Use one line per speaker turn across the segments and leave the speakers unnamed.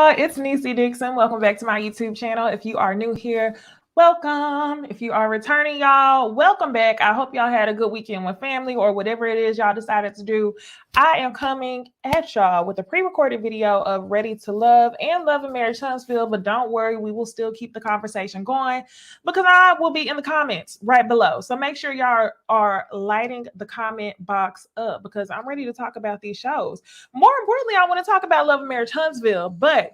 y'all, it's Necey Dixon. Welcome back to my YouTube channel. If you are new here, welcome. If you are returning, y'all, welcome back. I hope y'all had a good weekend with family or whatever it is y'all decided to do. I am coming at y'all with a pre-recorded video of Ready to Love and Love and Marriage Huntsville, but don't worry, we will still keep the conversation going because I will be in the comments right below. So make sure y'all are lighting the comment box up because I'm ready to talk about these shows. More importantly, I want to talk about Love and Marriage Huntsville, but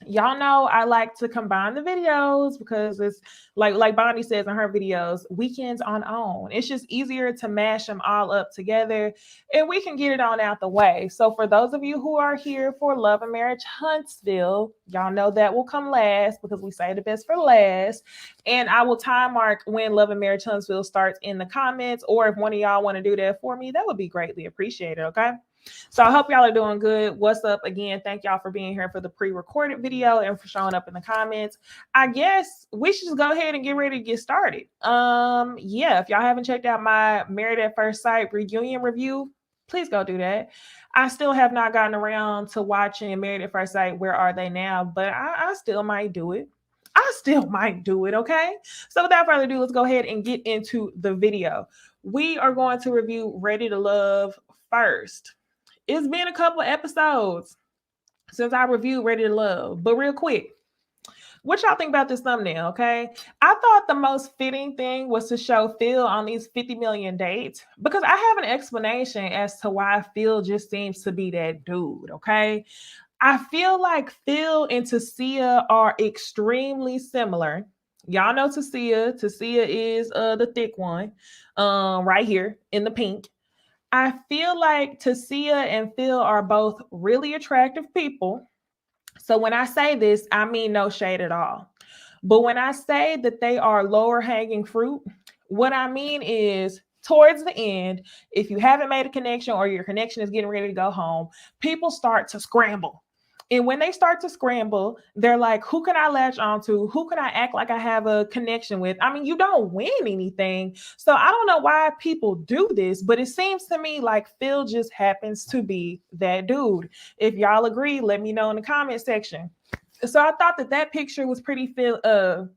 y'all know I like to combine the videos because it's like Bonnie says in her videos, weekends on own. It's just easier to mash them all up together and we can get it on out the way. So for those of you who are here for Love and Marriage Huntsville, y'all know that will come last because we say the best for last. And I will time mark when Love and Marriage Huntsville starts in the comments, or if one of y'all want to do that for me, that would be greatly appreciated, okay? So I hope y'all are doing good. What's up? Again, thank y'all for being here for the pre-recorded video and for showing up in the comments. I guess we should just go ahead and get ready to get started. Yeah, if y'all haven't checked out my Married at First Sight reunion review, please go do that. I still have not gotten around to watching Married at First Sight, Where Are They Now? But I still might do it. Okay? So without further ado, let's go ahead and get into the video. We are going to review Ready to Love first. It's been a couple of episodes since I reviewed Ready to Love, but real quick, what y'all think about this thumbnail, okay? I thought the most fitting thing was to show Phil on these 50 million dates because I have an explanation as to why Phil just seems to be that dude, okay? I feel like Phil and Tasia are extremely similar. Y'all know Tasia. Tasia is the thick one right here in the pink. I feel like Tasia and Phil are both really attractive people. So when I say this, I mean no shade at all. But when I say that they are lower hanging fruit, what I mean is towards the end, if you haven't made a connection or your connection is getting ready to go home, people start to scramble. And when they start to scramble, they're like, who can I latch onto? Who can I act like I have a connection with? I mean, you don't win anything. So I don't know why people do this, but it seems to me like Phil just happens to be that dude. If y'all agree, let me know in the comment section. So I thought that picture was pretty pretty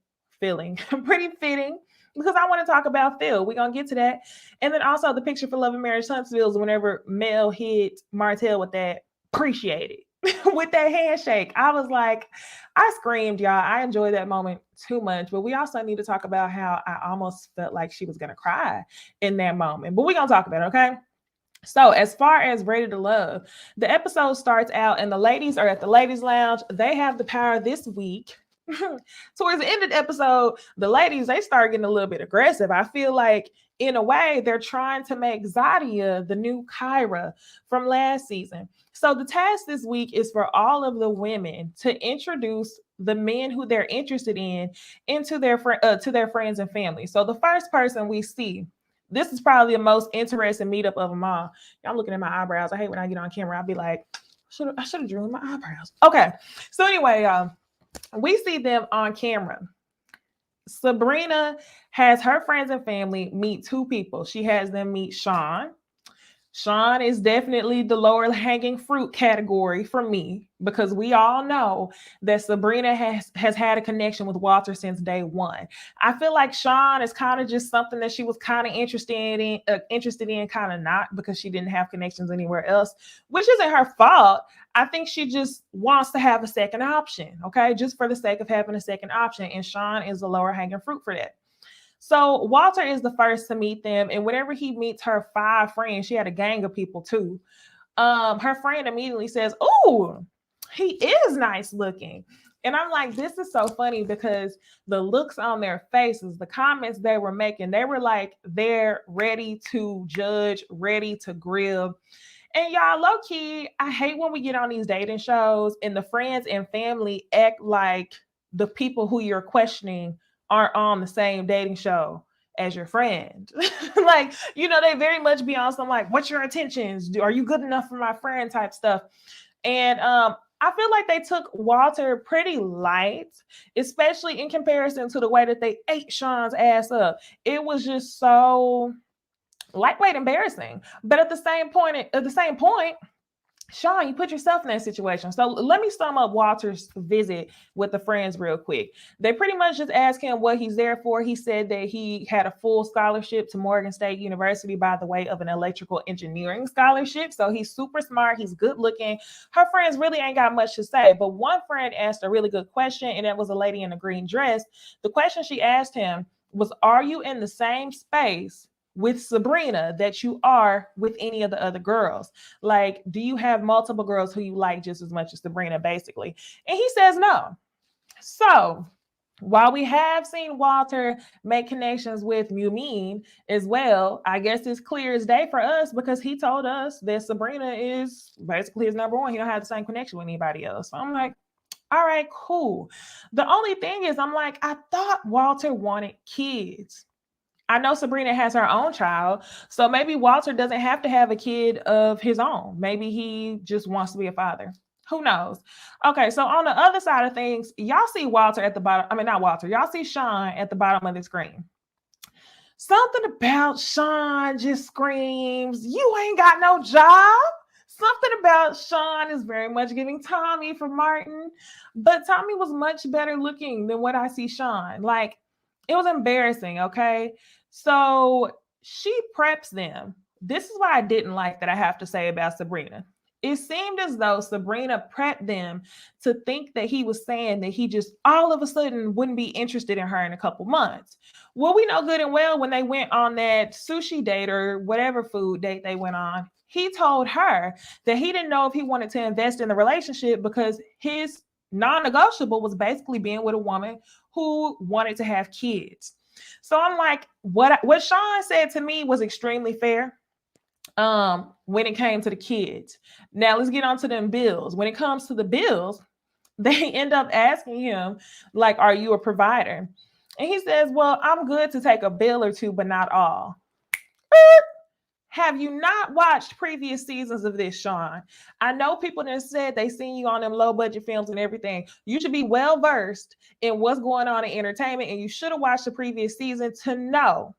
fitting because I want to talk about Phil. We're going to get to that. And then also the picture for Love and Marriage Huntsville is whenever Mel hit Martell with that, appreciate it. With that handshake, I was like, I screamed, y'all. I enjoyed that moment too much. But we also need to talk about how I almost felt like she was going to cry in that moment. But we're going to talk about it, okay? So as far as Ready to Love, the episode starts out and the ladies are at the ladies' lounge. They have the power this week. Towards the end of the episode, the ladies, they start getting a little bit aggressive. I feel like in a way, they're trying to make Zadia the new Kyra from last season. So the task this week is for all of the women to introduce the men who they're interested in into their to their friends and family. So the first person we see, this is probably the most interesting meetup of them all. Y'all looking at my eyebrows. I hate when I get on camera. I'll be like, I should have drew my eyebrows. Okay. So anyway, we see them on camera. Sabrina has her friends and family meet two people. She has them meet Sean. Sean is definitely the lower hanging fruit category for me because we all know that Sabrina has had a connection with Walter since day one. I feel like Sean is kind of just something that she was kind of interested in, kind of not, because she didn't have connections anywhere else, which isn't her fault. I think she just wants to have a second option, okay, just for the sake of having a second option. And Sean is the lower hanging fruit for that. So Walter is the first to meet them. And whenever he meets her 5 friends, she had a gang of people too. Her friend immediately says, "Oh, he is nice looking." And I'm like, this is so funny because the looks on their faces, the comments they were making, they were like, they're ready to judge, ready to grill. And y'all, low key, I hate when we get on these dating shows and the friends and family act like the people who you're questioning aren't on the same dating show as your friend. Like, you know, they very much be on some like, what's your intentions? Are you good enough for my friend type stuff? And I feel like they took Walter pretty light, especially in comparison to the way that they ate Sean's ass up. It was just so lightweight embarrassing. But at the same point, Sean, you put yourself in that situation. So let me sum up Walter's visit with the friends real quick. They pretty much just asked him what he's there for. He said that he had a full scholarship to Morgan State University by the way of an electrical engineering scholarship. So he's super smart. He's good looking. Her friends really ain't got much to say. But one friend asked a really good question, and that was a lady in a green dress. The question she asked him was, are you in the same space with Sabrina that you are with any of the other girls? Like, do you have multiple girls who you like just as much as Sabrina, basically? And he says no. So while we have seen Walter make connections with Mew Mean as well, I guess it's clear as day for us because he told us that Sabrina is basically his number one. He don't have the same connection with anybody else. So I'm like, all right, cool. The only thing is, I'm like, I thought Walter wanted kids. I know Sabrina has her own child, so maybe Walter doesn't have to have a kid of his own. Maybe he just wants to be a father. Who knows? Okay, so on the other side of things, y'all see Walter at the bottom. I mean, not Walter. Y'all see Sean at the bottom of the screen. Something about Sean just screams, you ain't got no job. Something about Sean is very much giving Tommy for Martin, but Tommy was much better looking than what I see Sean. Like, it was embarrassing, okay? So she preps them. This is what I didn't like that I have to say about Sabrina. It seemed as though Sabrina prepped them to think that he was saying that he just all of a sudden wouldn't be interested in her in a couple months. Well, we know good and well when they went on that sushi date or whatever food date they went on, he told her that he didn't know if he wanted to invest in the relationship because his non-negotiable was basically being with a woman who wanted to have kids. So I'm like, what Sean said to me was extremely fair when it came to the kids. Now let's get on to them bills. When it comes to the bills, they end up asking him, like, are you a provider? And he says, well, I'm good to take a bill or two, but not all. Have you not watched previous seasons of this, Sean? I know people that said they seen you on them low budget films and everything. You should be well versed in what's going on in entertainment, and you should have watched the previous season to know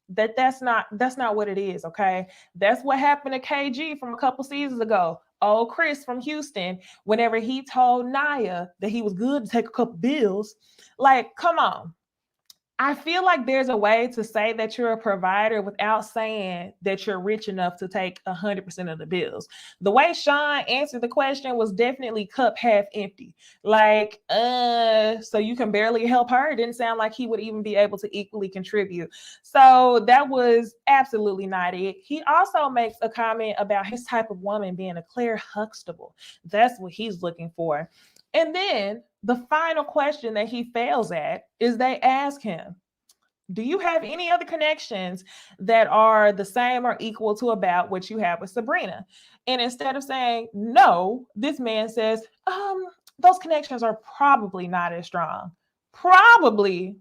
that that's not what it is. Okay, that's what happened to KG from a couple seasons ago. Oh, Chris from Houston, whenever he told Naya that he was good to take a couple bills, like, come on. I feel like there's a way to say that you're a provider without saying that you're rich enough to take 100% of the bills. The way Sean answered the question was definitely cup half empty. Like, so you can barely help her. It didn't sound like he would even be able to equally contribute. So that was absolutely not it. He also makes a comment about his type of woman being a Claire Huxtable. That's what he's looking for. And then the final question that he fails at is they ask him, do you have any other connections that are the same or equal to about what you have with Sabrina? And instead of saying no, this man says, those connections are probably not as strong. Probably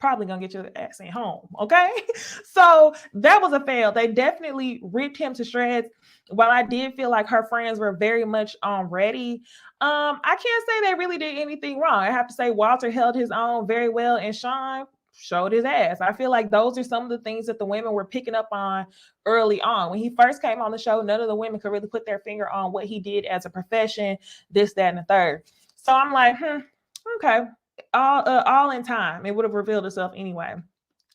gonna get your ass in home. Okay. So that was a fail. They definitely ripped him to shreds. While I did feel like her friends were very much on ready, I can't say they really did anything wrong. I have to say Walter held his own very well, and Sean showed his ass. I feel like those are some of the things that the women were picking up on early on. When he first came on the show, none of the women could really put their finger on what he did as a profession, this, that, and the third. So I'm like, okay. All in time. It would have revealed itself anyway.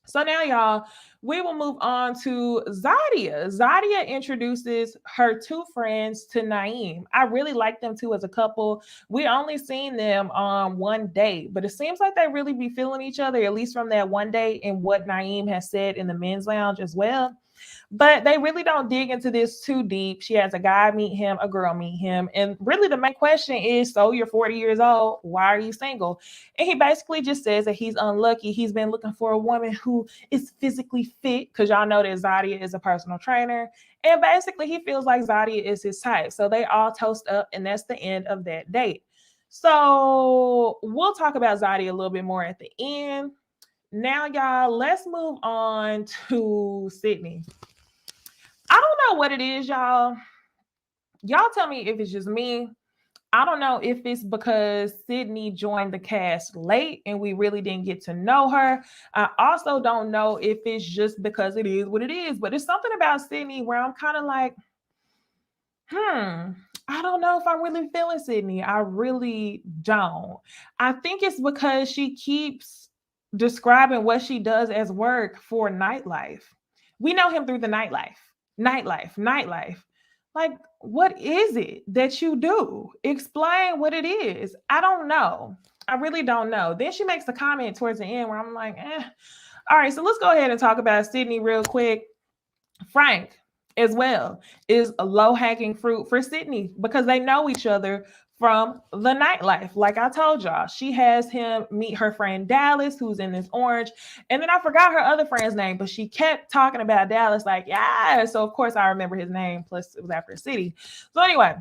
So now, y'all, we will move on to Zadia. Zadia introduces her two friends to Naeem. I really like them two as a couple. We only seen them on one date, but it seems like they really be feeling each other, at least from that one date and what Naeem has said in the men's lounge as well. But they really don't dig into this too deep. She has a guy meet him, a girl meet him. And really the main question is, so you're 40 years old, why are you single? And he basically just says that he's unlucky. He's been looking for a woman who is physically fit, because y'all know that Zadia is a personal trainer. And basically he feels like Zadia is his type. So they all toast up, and that's the end of that date. So we'll talk about Zadia a little bit more at the end. Now, y'all, let's move on to Sydney. I don't know what it is, y'all. Y'all tell me if it's just me. I don't know if it's because Sydney joined the cast late and we really didn't get to know her. I also don't know if it's just because it is what it is, but it's something about Sydney where I'm kind of like, I don't know if I'm really feeling Sydney. I really don't. I think it's because she keeps describing what she does as work for nightlife. We know him through the nightlife. Like, what is it that you do? Explain what it is. I don't know. I really don't know. Then she makes a comment towards the end where I'm like, All right, so let's go ahead and talk about Sydney real quick. Frank as well is a low-hanging fruit for Sydney because they know each other from the nightlife. Like I told y'all, she has him meet her friend Dallas, who's in this orange. And then I forgot her other friend's name, but she kept talking about Dallas, like, yeah. So of course I remember his name, plus it was after a city. So anyway,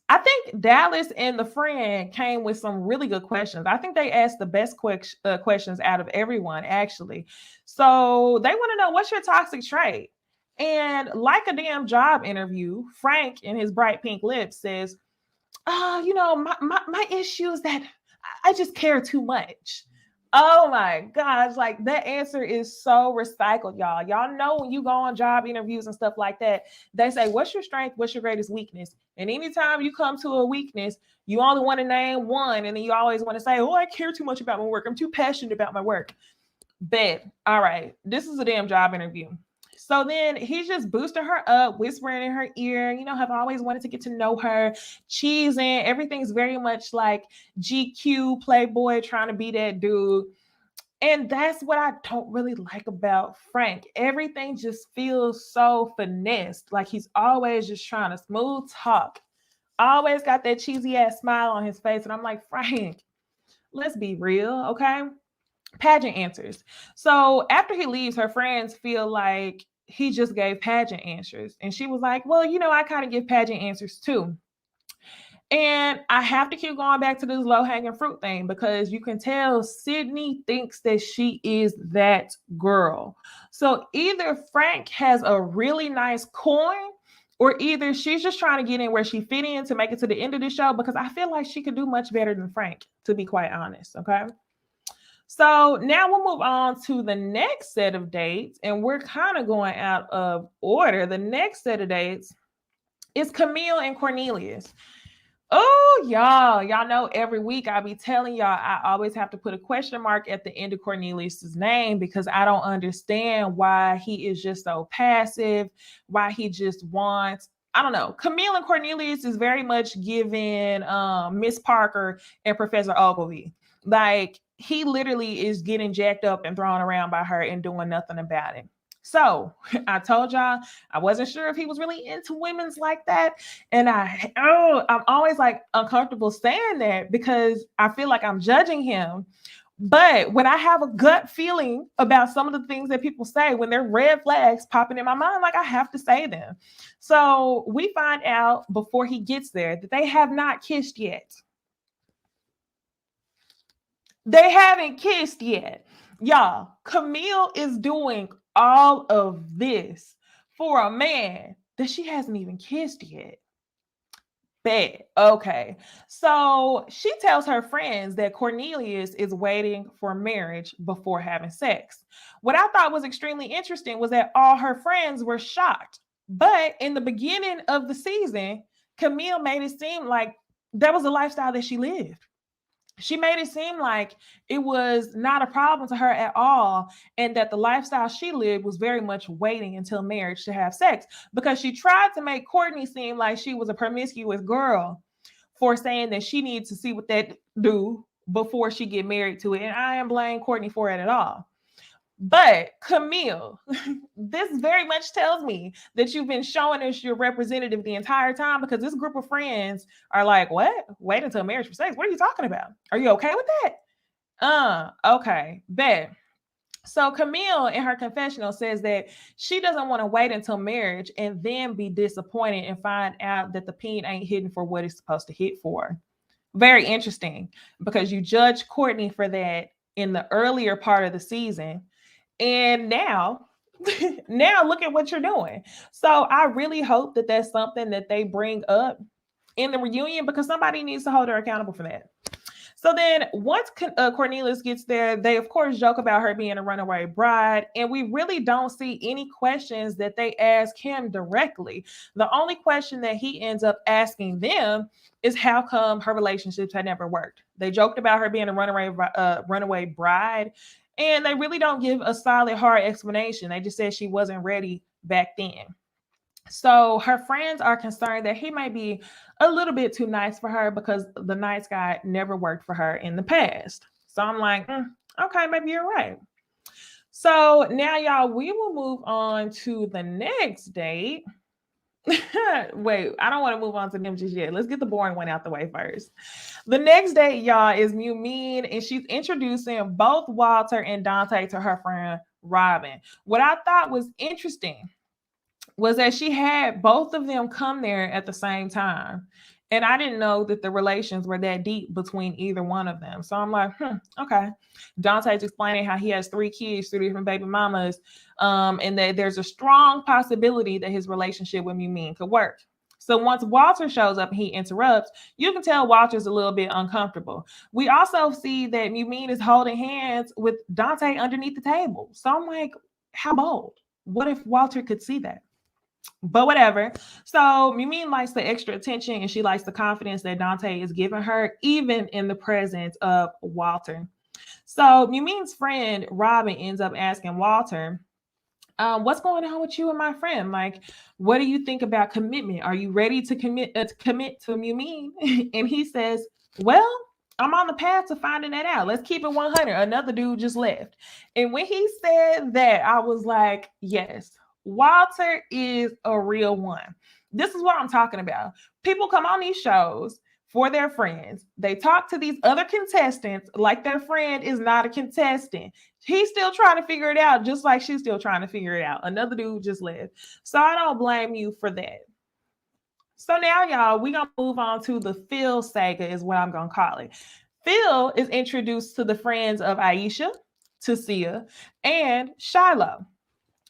I think Dallas and the friend came with some really good questions. I think they asked the best questions out of everyone, actually. So they want to know, what's your toxic trait? And like a damn job interview, Frank in his bright pink lips says, my issue is that I just care too much. Oh my gosh, like that answer is so recycled, y'all. Y'all know when you go on job interviews and stuff like that, they say, what's your strength? What's your greatest weakness? And anytime you come to a weakness, you only want to name one. And then you always want to say, oh, I care too much about my work. I'm too passionate about my work. Bet. All right. This is a damn job interview. So then he's just boosting her up, whispering in her ear, have always wanted to get to know her, cheesing. Everything's very much like GQ, Playboy, trying to be that dude. And that's what I don't really like about Frank. Everything just feels so finessed. Like he's always just trying to smooth talk. Always got that cheesy ass smile on his face. And I'm like, Frank, let's be real, okay? Pageant answers. So after he leaves, her friends feel like he just gave pageant answers. And she was like, well, I kind of give pageant answers too. And I have to keep going back to this low-hanging fruit thing because you can tell Sydney thinks that she is that girl. So either Frank has a really nice coin, or either she's just trying to get in where she fit in to make it to the end of the show, because I feel like she could do much better than Frank, to be quite honest, okay? So now we'll move on to the next set of dates, and we're kind of going out of order. The next set of dates is Camille and Cornelius. Oh, y'all know every week I be telling y'all I always have to put a question mark at the end of Cornelius's name because I don't understand why he is just so passive, why he just wants, I don't know. Camille and Cornelius is very much giving Miss Parker and Professor Ogilvy. Like, he literally is getting jacked up and thrown around by her and doing nothing about it. So I told y'all I wasn't sure if he was really into women's like that. And I'm always like uncomfortable saying that because I feel like I'm judging him. But when I have a gut feeling about some of the things that people say, when they're red flags popping in my mind, like I have to say them. So we find out before he gets there that they have not kissed yet. They haven't kissed yet. Y'all, Camille is doing all of this for a man that she hasn't even kissed yet. Bad. Okay. So she tells her friends that Cornelius is waiting for marriage before having sex. What I thought was extremely interesting was that all her friends were shocked. But in the beginning of the season, Camille made it seem like that was a lifestyle that she lived. She made it seem like it was not a problem to her at all, and that the lifestyle she lived was very much waiting until marriage to have sex, because she tried to make Courtney seem like she was a promiscuous girl for saying that she needs to see what that do before she get married to it. And I am blaming Courtney for it at all. But Camille, this very much tells me that you've been showing us your representative the entire time, because this group of friends are like, what? Wait until marriage for sex? What are you talking about? Are you okay with that? Okay, bet. So Camille in her confessional says that she doesn't want to wait until marriage and then be disappointed and find out that the peen ain't hidden for what it's supposed to hit for. Very interesting, because you judged Courtney for that in the earlier part of the season. And now look at what you're doing. So I really hope that that's something that they bring up in the reunion, because somebody needs to hold her accountable for that. So then once Cornelius gets there, they of course joke about her being a runaway bride. And we really don't see any questions that they ask him directly. The only question that he ends up asking them is how come her relationships had never worked. They joked about her being a runaway bride. And they really don't give a solid, hard explanation. They just said she wasn't ready back then. So her friends are concerned that he might be a little bit too nice for her because the nice guy never worked for her in the past. So I'm like, okay, maybe you're right. So now, y'all, we will move on to the next date. Wait, I don't want to move on to them just yet. Let's get the boring one out the way first. The next date, y'all, is Mew Mean, and she's introducing both Walter and Dante to her friend Robin. What I thought was interesting was that she had both of them come there at the same time. And I didn't know that the relations were that deep between either one of them. So I'm like, okay. Dante's explaining how he has 3 kids, 3 different baby mamas, and that there's a strong possibility that his relationship with Mew Mean could work. So once Walter shows up and he interrupts, you can tell Walter's a little bit uncomfortable. We also see that Mew Mean is holding hands with Dante underneath the table. So I'm like, how bold? What if Walter could see that? But whatever. So Mew Mean likes the extra attention and she likes the confidence that Dante is giving her, even in the presence of Walter. So Mew Mean's friend Robin ends up asking Walter, what's going on with you and my friend? Like, what do you think about commitment? Are you ready to commit to Mew Mean? And he says, well, I'm on the path to finding that out. Let's keep it 100. Another dude just left. And when he said that, I was like, yes, Walter is a real one. This is what I'm talking about. People come on these shows for their friends. They talk to these other contestants like their friend is not a contestant. He's still trying to figure it out, just like she's still trying to figure it out. Another dude just left. So I don't blame you for that. So now, y'all, we're going to move on to the Phil saga is what I'm going to call it. Phil is introduced to the friends of Aisha, Tasia, and Shiloh.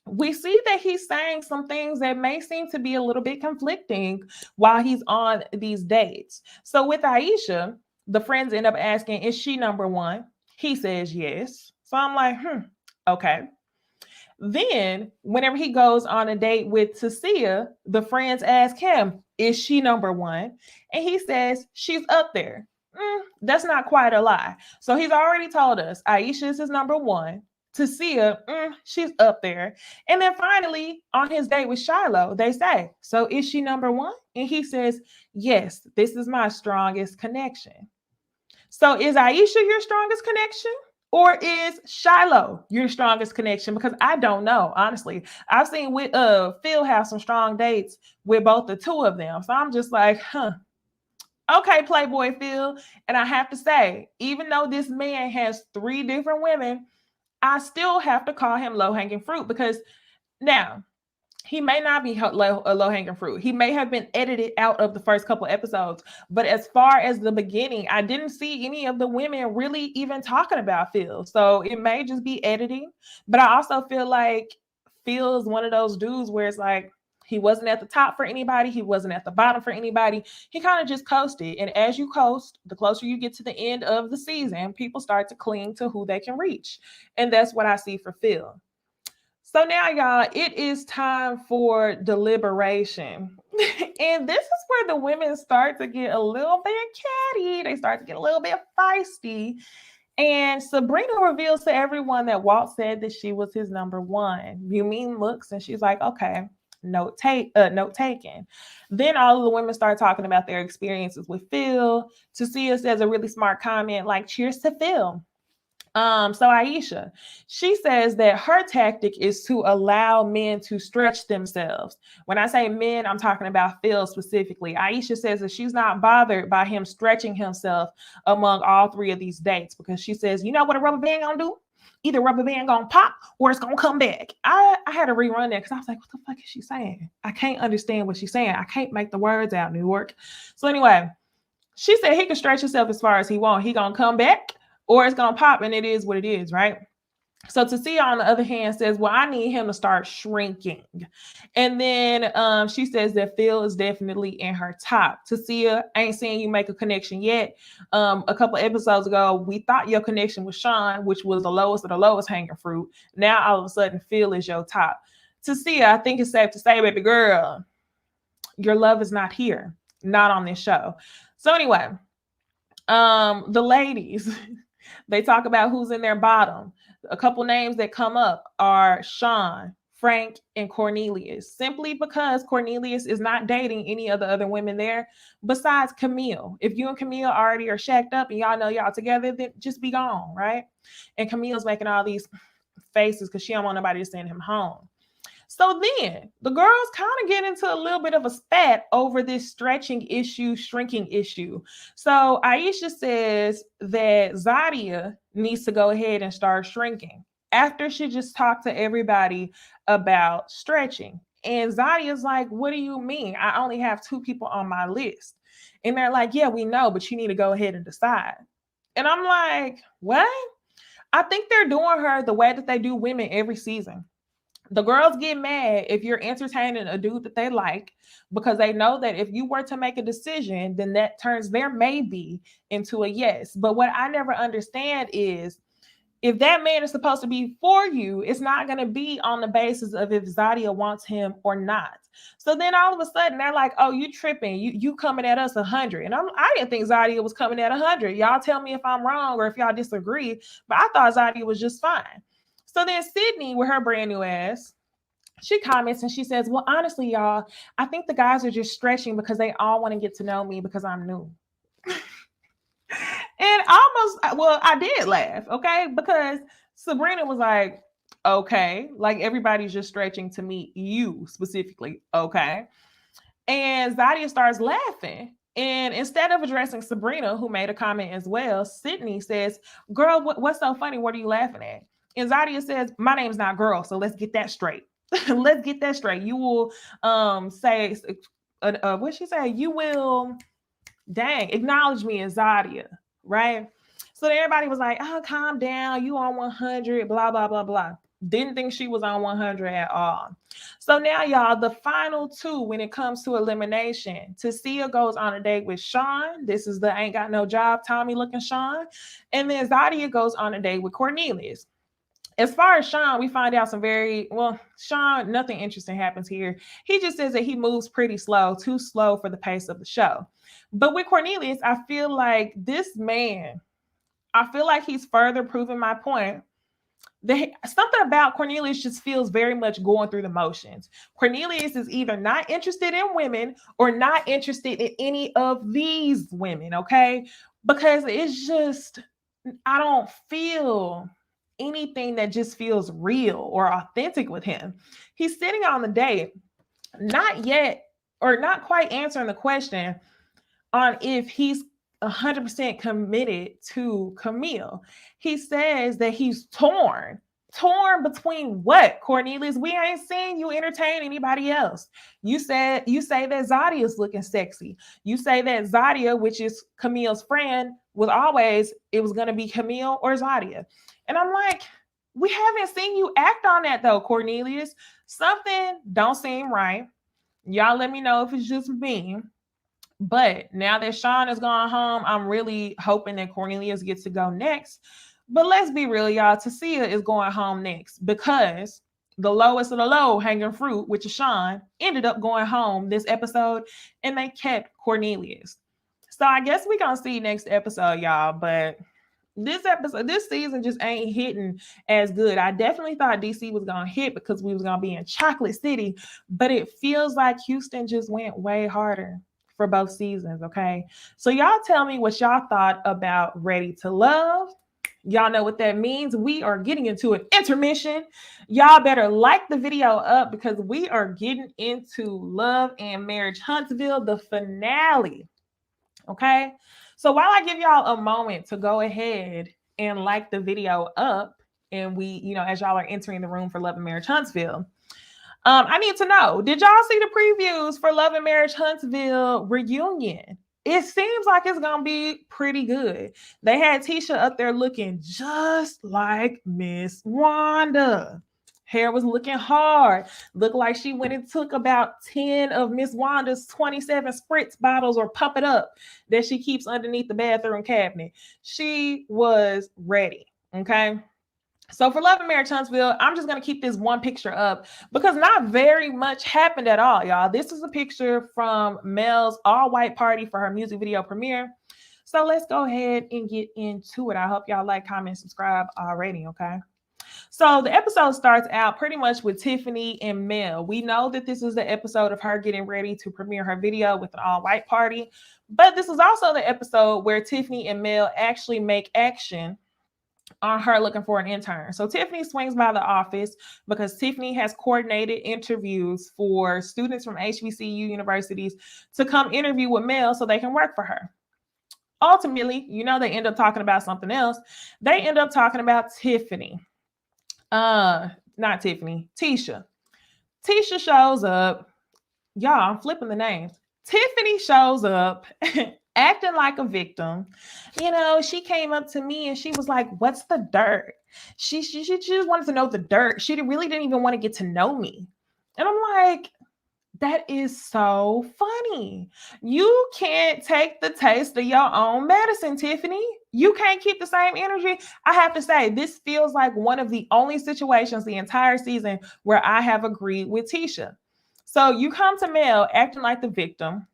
We see that he's saying some things that may seem to be a little bit conflicting while he's on these dates. So with Aisha, the friends end up asking, is she number one? He says yes. So I'm like, okay. Then whenever he goes on a date with Tasia, the friends ask him, is she number one? And he says, she's up there. That's not quite a lie. So he's already told us Aisha is his number one. Tasia, she's up there. And then finally, on his date with Shiloh, they say, so is she number one? And he says, yes, this is my strongest connection. So is Aisha your strongest connection? Or is Shiloh your strongest connection? Because I don't know, honestly. I've seen with Phil have some strong dates with both the two of them. So I'm just like, okay, Playboy Phil. And I have to say, even though this man has 3 different women, I still have to call him low-hanging fruit because now he may not be low-hanging fruit. He may have been edited out of the first couple episodes, but as far as the beginning, I didn't see any of the women really even talking about Phil. So it may just be editing, but I also feel like Phil is one of those dudes where it's like, he wasn't at the top for anybody. He wasn't at the bottom for anybody. He kind of just coasted. And as you coast, the closer you get to the end of the season, people start to cling to who they can reach. And that's what I see for Phil. So now, y'all, it is time for deliberation. And this is where the women start to get a little bit catty. They start to get a little bit feisty. And Sabrina reveals to everyone that Walt said that she was his number one. Mew Mean looks and she's like, okay. Note taken. Then all of the women start talking about their experiences with Phil. Tasia says a really smart comment like, cheers to Phil. So Aisha, she says that her tactic is to allow men to stretch themselves. When I say men, I'm talking about Phil specifically. Aisha says that she's not bothered by him stretching himself among all 3 of these dates because she says, you know what a rubber band gonna do? Either rubber band gonna pop or it's gonna come back. I had to rerun that because I was like, what the fuck is she saying? I can't understand what she's saying. I can't make the words out, New York. So anyway, she said he can stretch himself as far as he wants. He gonna come back or it's gonna pop and it is what it is, right? So Tasia, on the other hand, says, well, I need him to start shrinking. And then she says that Phil is definitely in her top. Tasia, ain't seen you make a connection yet. A couple episodes ago, we thought your connection was Sean, which was the lowest of the lowest hanging fruit. Now, all of a sudden, Phil is your top. Tasia, I think it's safe to say, baby girl, your love is not here, not on this show. So anyway, the ladies, they talk about who's in their bottom. A couple names that come up are Sean, Frank, and Cornelius, simply because Cornelius is not dating any of the other women there besides Camille. If you and Camille already are shacked up and y'all know y'all together, then just be gone, right? And Camille's making all these faces because she don't want nobody to send him home. So then the girls kind of get into a little bit of a spat over this stretching issue, shrinking issue. So Aisha says that Zadia needs to go ahead and start shrinking after she just talked to everybody about stretching. And Zadia's like, what do you mean? I only have 2 people on my list. And they're like, yeah, we know, but you need to go ahead and decide. And I'm like, what? I think they're doing her the way that they do women every season. The girls get mad if you're entertaining a dude that they like because they know that if you were to make a decision, then that turns their maybe into a yes. But what I never understand is if that man is supposed to be for you, it's not going to be on the basis of if Zadia wants him or not. So then all of a sudden they're like, oh, you tripping. You coming at us 100. And I didn't think Zadia was coming at 100. Y'all tell me if I'm wrong or if y'all disagree. But I thought Zadia was just fine. So then Sydney, with her brand new ass, she comments and she says, well, honestly, y'all, I think the guys are just stretching because they all want to get to know me because I'm new. And I did laugh, okay? Because Sabrina was like, okay, like everybody's just stretching to meet you specifically, okay? And Zadia starts laughing. And instead of addressing Sabrina, who made a comment as well, Sydney says, girl, what's so funny? What are you laughing at? And Zadia says, my name's not girl, so let's get that straight. Let's get that straight. You will say, what she say? You will, acknowledge me as Zadia, right? So everybody was like, oh, calm down. You on 100, blah, blah, blah, blah. Didn't think she was on 100 at all. So now, y'all, the final 2 when it comes to elimination, Tasia goes on a date with Sean. This is the ain't got no job, Tommy looking Sean. And then Zadia goes on a date with Cornelius. As far as Sean, we find out Sean, nothing interesting happens here. He just says that he moves pretty slow, too slow for the pace of the show. But with Cornelius, I feel like he's further proving my point. Something about Cornelius just feels very much going through the motions. Cornelius is either not interested in women or not interested in any of these women, okay? Because it's just, I don't feel anything that just feels real or authentic with him. He's sitting on the date, not yet or not quite answering the question on if he's 100% committed to Camille. He says that he's torn between what, Cornelius? We ain't seen you entertain anybody else. You say that Zadia's looking sexy. You say that Zadia, which is Camille's friend, it was going to be Camille or Zadia. And I'm like, we haven't seen you act on that though, Cornelius. Something don't seem right. Y'all let me know if it's just me. But now that Sean has gone home, I'm really hoping that Cornelius gets to go next. But let's be real, y'all. Tasia is going home next because the lowest of the low hanging fruit, which is Sean, ended up going home this episode, and they kept Cornelius. So I guess we're going to see next episode, y'all. But this season just ain't hitting as good. I definitely thought DC was going to hit because we was going to be in Chocolate City, but it feels like Houston just went way harder for both seasons, okay? So y'all tell me what y'all thought about Ready to Love. Y'all know what that means. We are getting into an intermission. Y'all better like the video up because we are getting into Love and Marriage Huntsville, the finale, okay? So while I give y'all a moment to go ahead and like the video up, and we, as y'all are entering the room for Love and Marriage Huntsville, I need to know, did y'all see the previews for Love and Marriage Huntsville reunion? it seems like it's gonna be pretty good. They had Tisha up there looking just like Miss Wanda. Hair was looking hard. Looked like she went and took about 10 of Miss Wanda's 27 spritz bottles or pump it up that she keeps underneath the bathroom cabinet. She was ready. Okay. So for Love and Marriage Huntsville, I'm just going to keep this one picture up because not very much happened at all, y'all. This is a picture from Mel's all-white party for her music video premiere. So let's go ahead and get into it. I hope y'all like, comment, subscribe already, okay? So the episode starts out pretty much with Tiffany and Mel. We know that this is the episode of her getting ready to premiere her video with an all-white party, but this is also the episode where Tiffany and Mel actually make action on her looking for an intern. So Tiffany swings by the office because Tiffany has coordinated interviews for students from HBCU universities to come interview with Mel so they can work for her. Ultimately, they end up talking about something else. They end up talking about Tiffany. Not Tiffany, Tisha. Tisha shows up. Y'all, I'm flipping the names. Tiffany shows up acting like a victim. She came up to me and she was like, "What's the dirt?" She just wanted to know the dirt. She really didn't even want to get to know me. And I'm like, that is so funny. You can't take the taste of your own medicine, Tiffany. You can't keep the same energy. I have to say, this feels like one of the only situations the entire season where I have agreed with Tisha. So you come to Mel acting like the victim.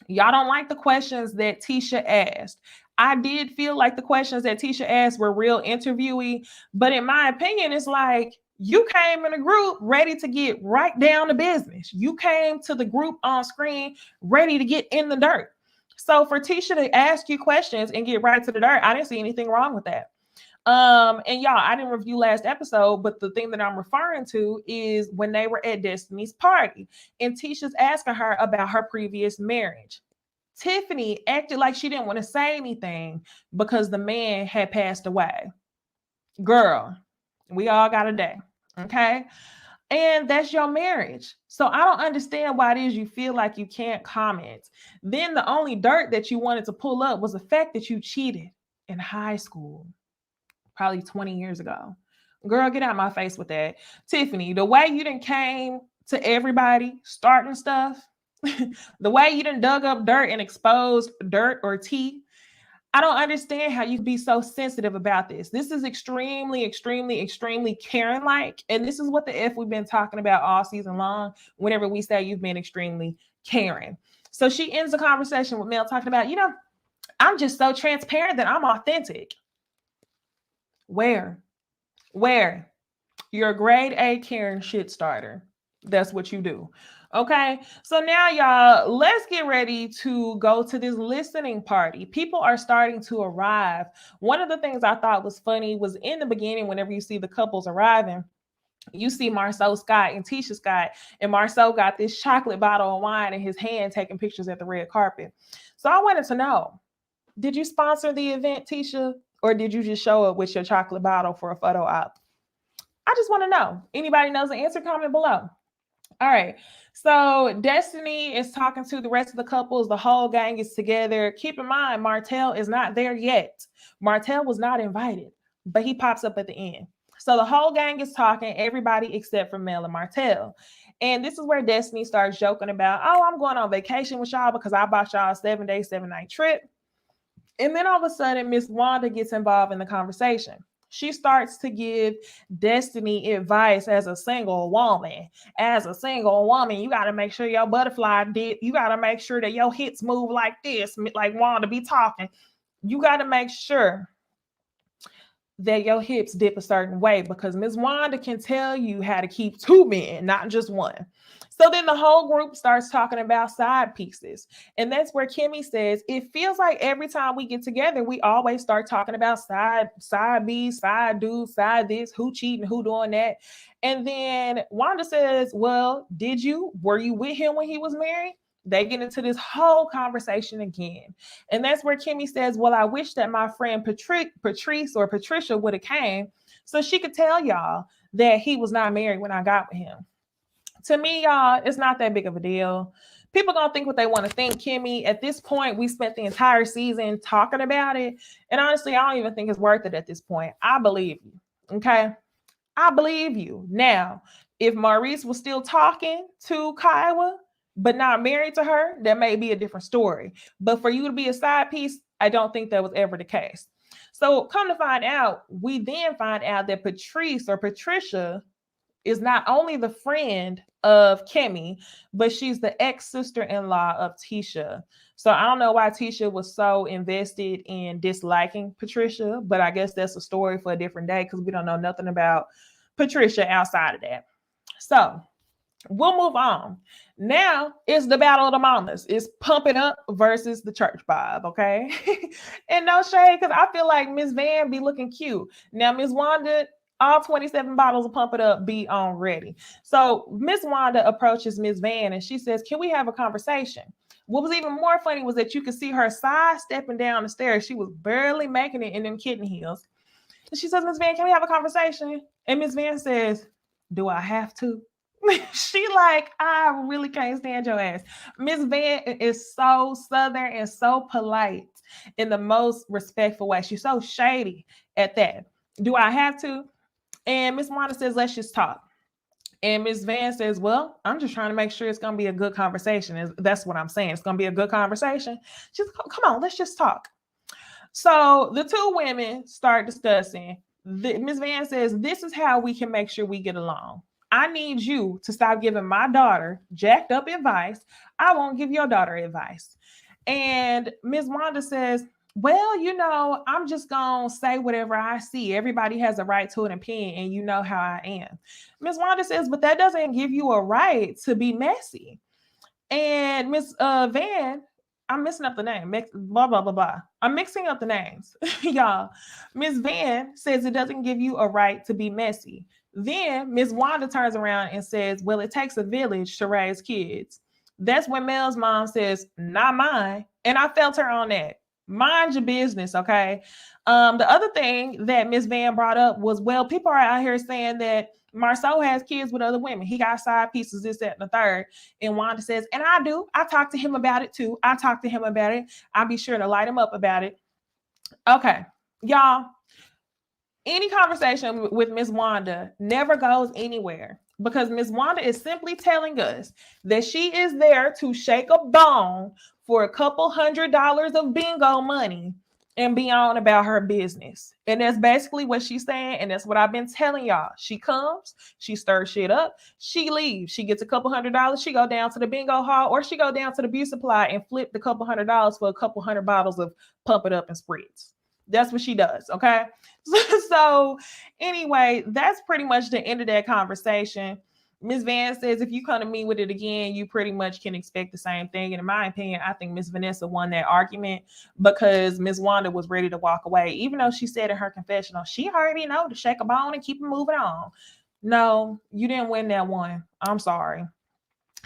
Y'all don't like the questions that Tisha asked. I did feel like the questions that Tisha asked were real interviewee, but in my opinion, it's like you came in a group ready to get right down to business. You came to the group on screen ready to get in the dirt. So for Tisha to ask you questions and get right to the dirt, I didn't see anything wrong with that. And y'all, I didn't review last episode, but the thing that I'm referring to is when they were at Destiny's party and Tisha's asking her about her previous marriage. Tiffany acted like she didn't want to say anything because the man had passed away. Girl, we all got a day, okay? And that's your marriage. So I don't understand why it is you feel like you can't comment. Then the only dirt that you wanted to pull up was the fact that you cheated in high school, probably 20 years ago. Girl, get out my face with that. Tiffany, the way you done came to everybody starting stuff, the way you done dug up dirt and exposed dirt or tea, I don't understand how you can be so sensitive about this. This is extremely, extremely, extremely Karen-like. And this is what the F we've been talking about all season long whenever we say you've been extremely Karen. So she ends the conversation with Mel talking about, I'm just so transparent that I'm authentic. Where? You're a grade A Karen shit starter. That's what you do. Okay, so now y'all, let's get ready to go to this listening party. People are starting to arrive. One of the things I thought was funny was in the beginning, whenever you see the couples arriving, you see Marceau Scott and Tisha Scott, and Marceau got this chocolate bottle of wine in his hand taking pictures at the red carpet. So I wanted to know, did you sponsor the event, Tisha, or did you just show up with your chocolate bottle for a photo op? I just want to know. Anybody knows the answer? Comment below. All right. So Destiny is talking to the rest of the couples. The whole gang is together. Keep in mind, Martell is not there yet. Martell was not invited, but he pops up at the end. So the whole gang is talking, everybody except for Mel and Martell. And this is where Destiny starts joking about, "Oh, I'm going on vacation with y'all because I bought y'all a 7-day, 7-night trip." And then all of a sudden, Miss Wanda gets involved in the conversation. She starts to give Destiny advice as a single woman. As a single woman, you got to make sure your butterfly dip. You got to make sure that your hips move like this, like Wanda be talking. You got to make sure that your hips dip a certain way because Miss Wanda can tell you how to keep two men, not just one. So then the whole group starts talking about side pieces. And that's where Kimmy says, it feels like every time we get together, we always start talking about side B, side dude, side this, who cheating, who doing that. And then Wanda says, well, were you with him when he was married? They get into this whole conversation again. And that's where Kimmy says, well, I wish that my friend Patrice or Patricia would have came so she could tell y'all that he was not married when I got with him. To me, y'all, it's not that big of a deal. People gonna think what they want to think, Kimmy. At this point, we spent the entire season talking about it. And honestly, I don't even think it's worth it at this point. I believe you. Okay. I believe you. Now, if Maurice was still talking to Kiowa, but not married to her, that may be a different story. But for you to be a side piece, I don't think that was ever the case. So come to find out, we then find out that Patrice or Patricia is not only the friend of Kimmy, but she's the ex-sister-in-law of Tisha. So I don't know why Tisha was so invested in disliking Patricia, but I guess that's a story for a different day because we don't know nothing about Patricia outside of that. So we'll move on. Now it's the battle of the mamas. It's Pump It Up versus the church vibe, okay? And no shade, because I feel like Miss Van be looking cute. Now, Miss Wanda, all 27 bottles of Pump It Up be on ready. So Miss Wanda approaches Miss Van and she says, can we have a conversation? What was even more funny was that you could see her sidestepping down the stairs. She was barely making it in them kitten heels. And she says, Miss Van, can we have a conversation? And Miss Van says, do I have to? She like, I really can't stand your ass. Miss Van is so Southern and so polite in the most respectful way. She's so shady at that. Do I have to? And Miss Wanda says, let's just talk. And Miss Van says, well, I'm just trying to make sure it's going to be a good conversation. That's what I'm saying. It's going to be a good conversation. She's, come on, let's just talk. So the two women start discussing. Miss Van says, this is how we can make sure we get along. I need you to stop giving my daughter jacked up advice. I won't give your daughter advice. And Miss Wanda says, well, you know, I'm just going to say whatever I see. Everybody has a right to an opinion, and you know how I am. Miss Wanda says, but that doesn't give you a right to be messy. And Miss Van, I'm messing up the name, blah, blah, blah, blah. I'm mixing up the names, y'all. Miss Van says it doesn't give you a right to be messy. Then Miss Wanda turns around and says, well, it takes a village to raise kids. That's when Mel's mom says, not mine. And I felt her on that. Mind your business, okay? The other thing that Miss Van brought up was, well, people are out here saying that Marceau has kids with other women. He got side pieces, this, that, and the third. And Wanda says, and I do. I talked to him about it too. I talked to him about it. I'll be sure to light him up about it. Okay, y'all. Any conversation with Miss Wanda never goes anywhere because Miss Wanda is simply telling us that she is there to shake a bone for a couple $100 of bingo money and be on about her business. And that's basically what she's saying. And that's what I've been telling y'all. She comes, she stirs shit up, she leaves. She gets a couple $100, she go down to the bingo hall, or she go down to the beauty supply and flip the couple $100 for a couple 100 bottles of Pump It Up and Spritz. That's what she does, okay? So anyway, that's pretty much the end of that conversation. Miss Van says, if you come to me with it again, you pretty much can expect the same thing. And in my opinion, I think Miss Vanessa won that argument because Miss Wanda was ready to walk away. Even though she said in her confessional, she already know to shake a bone and keep it moving on. No, you didn't win that one. I'm sorry.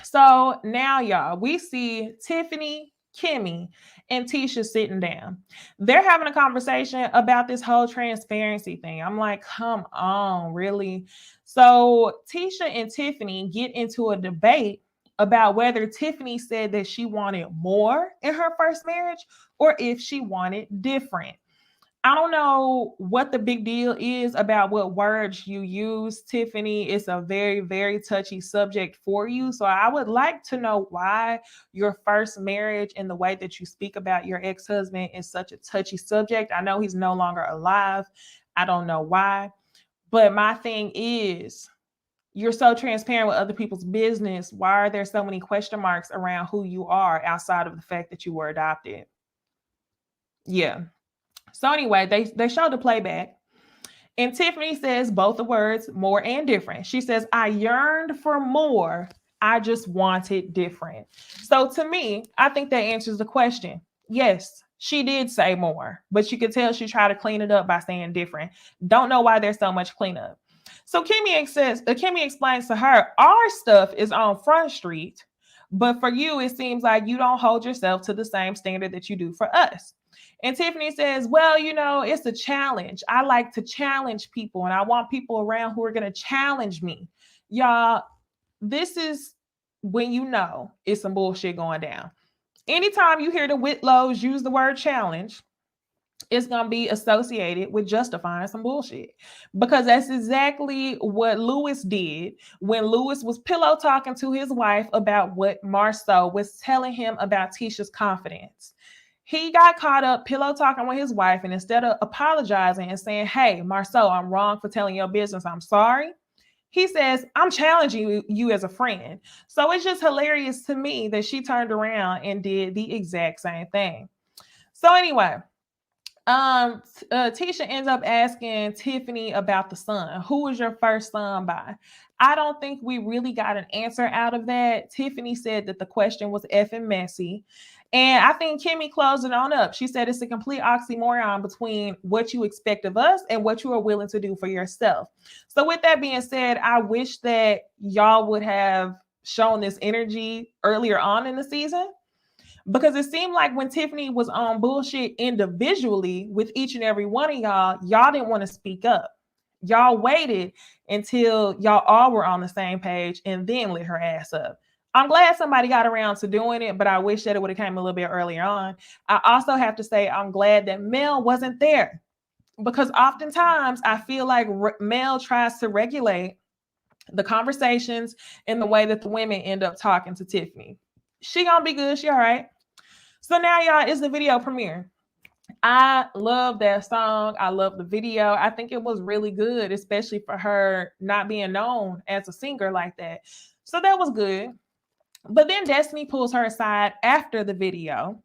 So now, y'all, we see Tiffany, Kimmy, and Tisha sitting down. They're having a conversation about this whole transparency thing. I'm like, come on, really? So Tisha and Tiffany get into a debate about whether Tiffany said that she wanted more in her first marriage or if she wanted different. I don't know what the big deal is about what words you use, Tiffany. It's a very, very touchy subject for you. So I would like to know why your first marriage and the way that you speak about your ex-husband is such a touchy subject. I know he's no longer alive. I don't know why. But my thing is, you're so transparent with other people's business. Why are there so many question marks around who you are outside of the fact that you were adopted? Yeah. So anyway, they showed the playback. And Tiffany says both the words more and different. She says, I yearned for more. I just wanted different. So to me, I think that answers the question. Yes, she did say more, but you could tell she tried to clean it up by saying different. Don't know why there's so much cleanup. So Kimmy explains to her, our stuff is on Front Street, but for you, it seems like you don't hold yourself to the same standard that you do for us. And Tiffany says, well, you know, it's a challenge. I like to challenge people and I want people around who are going to challenge me. Y'all, this is when you know it's some bullshit going down. Anytime you hear the Whitlows use the word challenge, it's going to be associated with justifying some bullshit, because that's exactly what Lewis did when Lewis was pillow talking to his wife about what Marceau was telling him about Tisha's confidence. He got caught up pillow talking with his wife, and instead of apologizing and saying, hey, Marceau, I'm wrong for telling your business, I'm sorry, he says, I'm challenging you as a friend. So it's just hilarious to me that she turned around and did the exact same thing. So anyway, Tisha ends up asking Tiffany about the son. Who was your first son by? I don't think we really got an answer out of that. Tiffany said that the question was effing messy. And I think Kimmy closed it on up. She said it's a complete oxymoron between what you expect of us and what you are willing to do for yourself. So with that being said, I wish that y'all would have shown this energy earlier on in the season, because it seemed like when Tiffany was on bullshit individually with each and every one of y'all didn't want to speak up. Y'all waited until y'all all were on the same page and then lit her ass up. I'm glad somebody got around to doing it, but I wish that it would have came a little bit earlier on. I also have to say I'm glad that Mel wasn't there, because oftentimes I feel like Mel tries to regulate the conversations in the way that the women end up talking to Tiffany. She gonna be good. She all right. So now, y'all, it's the video premiere. I love that song. I love the video. I think it was really good, especially for her not being known as a singer like that. So that was good. But then Destiny pulls her aside after the video.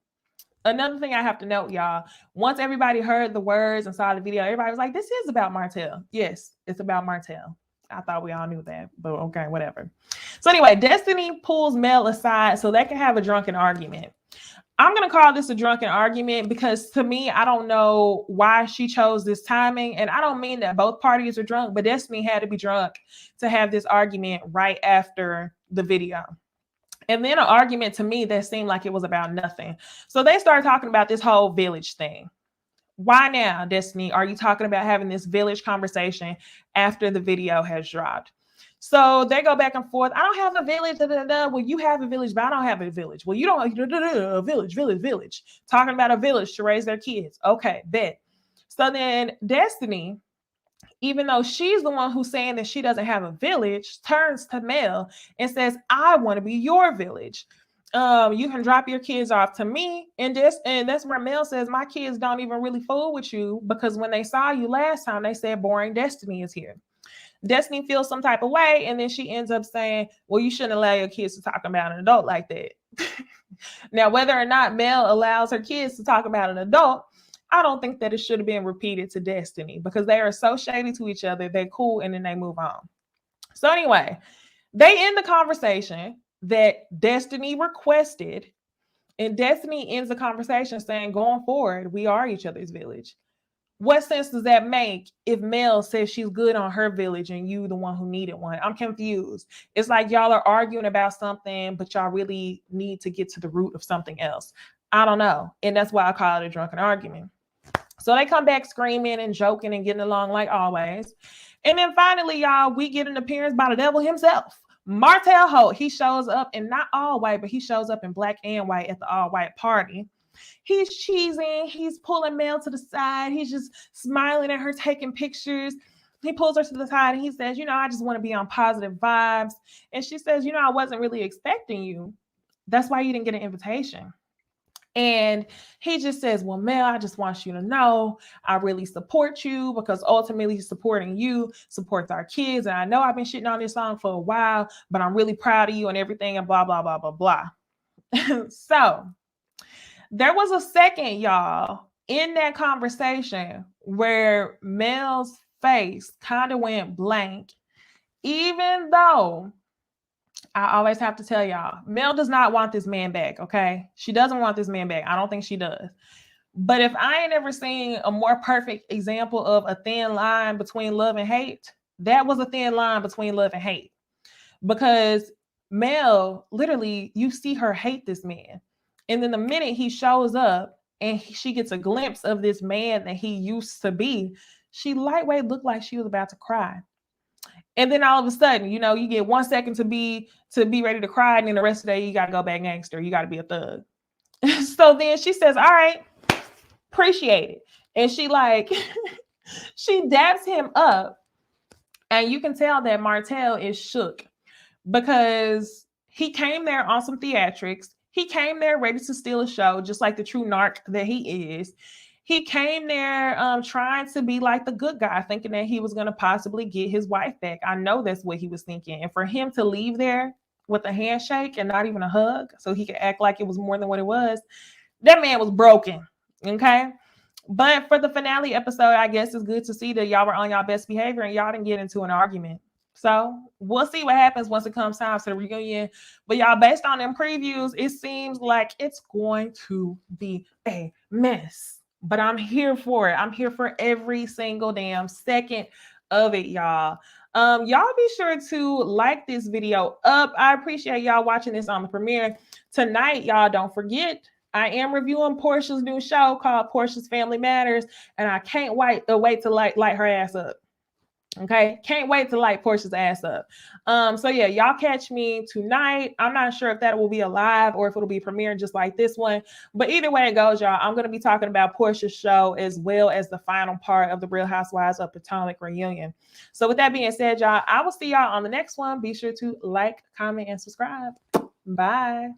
Another thing I have to note, y'all, once everybody heard the words and saw the video, everybody was like, this is about Martell. Yes, it's about Martell. I thought we all knew that, but okay, whatever. So anyway, Destiny pulls Mel aside so they can have a drunken argument. I'm going to call this a drunken argument because to me, I don't know why she chose this timing. And I don't mean that both parties are drunk, but Destiny had to be drunk to have this argument right after the video. And then an argument to me that seemed like it was about nothing. So they started talking about this whole village thing. Why now, Destiny, are you talking about having this village conversation after the video has dropped? So they go back and forth. I don't have a village. Well, you have a village, but I don't have a village. Well, you don't a village. Talking about a village to raise their kids. Okay, bet. So then Destiny, even though she's the one who's saying that she doesn't have a village, turns to Mel and says, I want to be your village. You can drop your kids off to me. And that's where Mel says, my kids don't even really fool with you, because when they saw you last time, they said boring Destiny is here. Destiny feels some type of way, and then she ends up saying, well, you shouldn't allow your kids to talk about an adult like that. Now, whether or not Mel allows her kids to talk about an adult, I don't think that it should have been repeated to Destiny, because they are so shady to each other. They're cool, and then they move on. So anyway, they end the conversation that Destiny requested, and Destiny ends the conversation saying, going forward, we are each other's village. What sense does that make if Mel says she's good on her village and you the one who needed one? I'm confused. It's like y'all are arguing about something, but y'all really need to get to the root of something else. I don't know. And that's why I call it a drunken argument. So they come back screaming and joking and getting along like always. And then finally, y'all, we get an appearance by the devil himself. Martell Holt. He shows up in not all white, but he shows up in black and white at the all white party. He's cheesing. He's pulling Mel to the side. He's just smiling at her, taking pictures. He pulls her to the side and he says, I just want to be on positive vibes. And she says, I wasn't really expecting you. That's why you didn't get an invitation. And he just says, well, Mel, I just want you to know I really support you, because ultimately supporting you supports our kids. And I know I've been shitting on this song for a while, but I'm really proud of you and everything and blah, blah, blah, blah, blah. So there was a second, y'all, in that conversation where Mel's face kind of went blank, even though I always have to tell y'all, Mel does not want this man back, okay? She doesn't want this man back. I don't think she does. But if I ain't ever seen a more perfect example of a thin line between love and hate, that was a thin line between love and hate. Because Mel, literally, you see her hate this man. And then the minute he shows up and she gets a glimpse of this man that he used to be, she lightweight looked like she was about to cry. And then all of a sudden, you know, you get 1 second to be ready to cry, and then the rest of the day you got to go back gangster. You got to be a thug. So then she says, all right, appreciate it. And she like, she daps him up. And you can tell that Martell is shook because he came there on some theatrics. He came there ready to steal a show, just like the true narc that he is. He came there trying to be like the good guy, thinking that he was going to possibly get his wife back. I know that's what he was thinking. And for him to leave there with a handshake and not even a hug, so he could act like it was more than what it was, that man was broken. Okay. But for the finale episode, I guess it's good to see that y'all were on y'all best behavior and y'all didn't get into an argument. So we'll see what happens once it comes time to the reunion. But y'all, based on them previews, it seems like it's going to be a mess. But I'm here for it. I'm here for every single damn second of it, y'all. Y'all be sure to like this video up. I appreciate y'all watching this on the premiere tonight. Y'all don't forget, I am reviewing Portia's new show called Portia's Family Matters, and I can't wait to light her ass up. Okay, can't wait to light Portia's ass up. So yeah, y'all catch me tonight. I'm not sure if that will be a live or if it'll be premiering just like this one, but either way it goes, y'all, I'm going to be talking about Portia's show as well as the final part of the Real Housewives of Potomac reunion. So with that being said, y'all, I will see y'all on the next one. Be sure to like, comment, and subscribe. Bye.